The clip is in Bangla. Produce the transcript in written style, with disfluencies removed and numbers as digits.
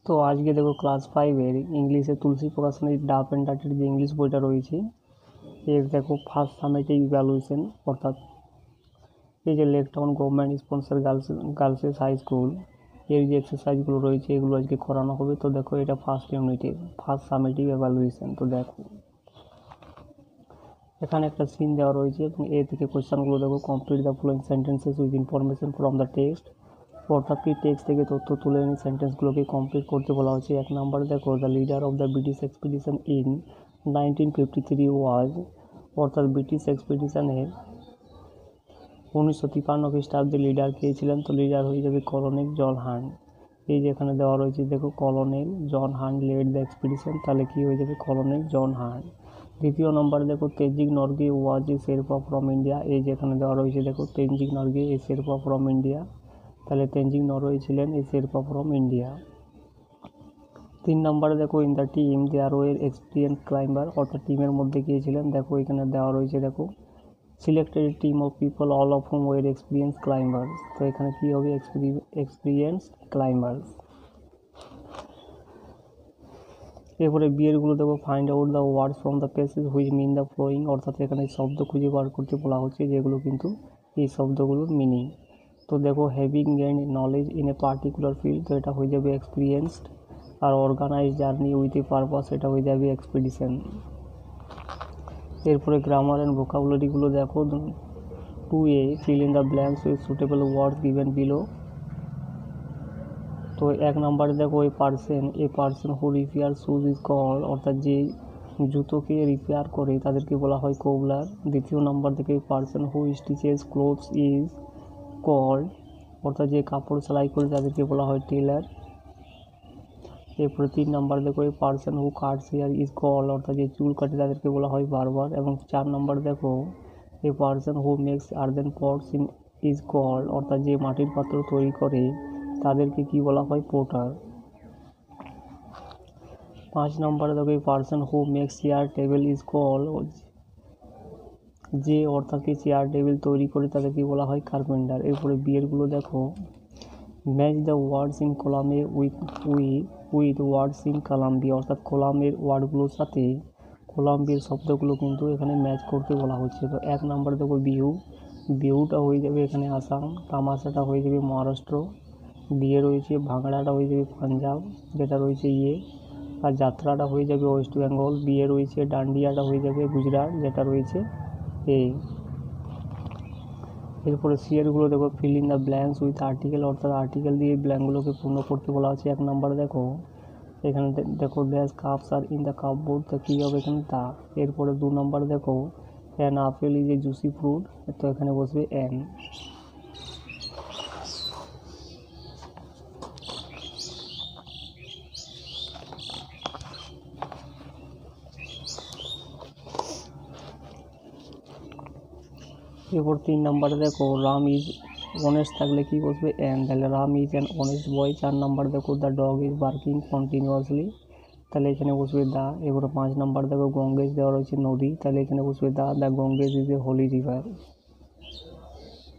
তো আজকে দেখো ক্লাস 5-এর ইংলিশে তুলসী প্রকাশনের ডাফ অ্যান্ড ডার্টির যে ইংলিশ বইটা রয়েছে এর দেখো ফার্স্ট সামেটিভ ইভ্যালুয়েশন, অর্থাৎ এই যে Lake Town government sponsor girls high school এর যে এক্সারসাইজগুলো রয়েছে এগুলো আজকে করানো হবে। তো দেখো এটা ফার্স্ট ইউনিটের ফার্স্ট সামেটিভ ইভ্যালুয়েশন। তো দেখো এখানে একটা সিন দেওয়া রয়েছে এবং এ থেকে কোয়েশ্চেনগুলো দেখো, complete the following sentences with information from the text, অর্থাৎ কি টেক্সট থেকে তথ্য তুলে এনে সেন্টেন্সগুলোকে কমপ্লিট করতে বলা হচ্ছে। এক নাম্বার দেখো, the leader of the British expedition in 1953 ওয়াজ, অর্থাৎ ব্রিটিশ এক্সপিডিশনের 1953 খ্রিস্টাব্দে লিডার কে ছিলেন। তো লিডার হয়ে যাবে কলোনেল জন হান্ট। এই যে এখানে দেওয়া রয়েছে দেখো, colonel John Hunt led the expedition, তাহলে কি হয়ে যাবে কলোনেল জন হান্ট। দ্বিতীয় নম্বর দেখো, তেনজিং নরগে ওয়াজ এ শেরপা ফ্রম ইন্ডিয়া। এই যে এখানে দেওয়া রয়েছে দেখো, তেনজিং নরগে এ শেরপা ফ্রম ইন্ডিয়া, তাহলে তেনজিং নরগে ছিলেন এ শেরপা ফ্রম ইন্ডিয়া। 3 নম্বরে দেখো, in the team there were experience climber, অর্থাৎ টিমের মধ্যে গিয়েছিলেন। দেখো এখানে দেওয়া রয়েছে দেখো, selected team of people all of whom were experience climbers. তো এখানে কি হবে, এক্সপিরিয়েন্স ক্লাইম্বার্স। এরপরে বিয়েরগুলো দেখো, find out the words from the passage which mean the following, অর্থাৎ এখানে শব্দ খুঁজে বার করতে বলা হচ্ছে যেগুলো কিন্তু এই শব্দগুলোর মিনিং। তো দেখো, having gain knowledge in a particular field, তো এটা হয়ে যাবে এক্সপিরিয়েন্সড। আর organise journey with a purpose, এটা হয়ে যাবে এক্সপিডিশন। এরপরে গ্রামার অ্যান্ড ভোকাবুলারিগুলো দেখো, 2A fill in the blanks with suitable words given below. তো 1 নম্বরে দেখো, a person who repair shoes is called, অর্থাৎ যে জুতোকে রিপেয়ার করে তাদেরকে বলা হয় কোবলার। দ্বিতীয় নম্বর থেকে, person who stitches clothes is called, অর্থাৎ যে কাপড় সেলাই করে তাদেরকে বলা হয় টেলার। এরপরে 3 নম্বর দেখো, a person who cuts hair is called, অর্থাৎ যে চুল কাটে তাদেরকে বলা হয় বারবার। এবং 4 নম্বর দেখো, a person who makes earthen pots in is called, অর্থাৎ যে মাটির পাত্র তৈরি করে তাদেরকে কি বলা হয় পোটার। 5 নম্বরে দেখো, এই person who makes chair table is called, যে অর্থাৎ কি চেয়ার টেবিল তৈরি করে তাদেরকে বলা হয় কার্পেন্টার। এরপরে বিয়েরগুলো দেখো, match the words in column A with words in column B, অর্থাৎ কলামের ওয়ার্ডগুলোর সাথে কলাম বিয়ের শব্দগুলো কিন্তু এখানে ম্যাচ করতে বলা হচ্ছে। তো 1 নম্বর দেখো, বিহুটা হয়ে যাবে এখানে আসাম, তামাশাটা হয়ে যাবে মহারাষ্ট্র, বিয়ে রয়েছে ভাঙড়াটা হয়ে যাবে পাঞ্জাব যেটা রয়েছে আর যাত্রাটা হয়ে যাবে ওয়েস্ট বেঙ্গল, বিয়ে রয়েছে ডান্ডিয়াটা হয়ে যাবে গুজরাট যেটা রয়েছে এরপরে সিয়ারগুলো দেখো, feel in the blanks with article, অর্থাৎ আর্টিকেল দিয়ে ব্ল্যাঙ্কগুলোকে পূর্ণ করতে বলা হচ্ছে। 1 নম্বর দেখো, এখানে দেখো dash cups are in the cupboard, তো কী হবে এখানে তা। এরপরে 2 নম্বর দেখো, an apple is a juicy fruit, তো এখানে বসবে অ্যান। এরপর 3 নম্বরে দেখো, রাম ইজ অনেস্ট থাকলে কি বসবে অ্যান, তাহলে Ram is an honest boy. 4 নম্বর দেখো, the dog is barking continuously, তাহলে এখানে বসবে দা। এরপর 5 নম্বর দেখো, গঙ্গেজ দেওয়া রয়েছে নদী, তাহলে এখানে বসবে দা গঙ্গেজ ইজ এ হোলি রিভার।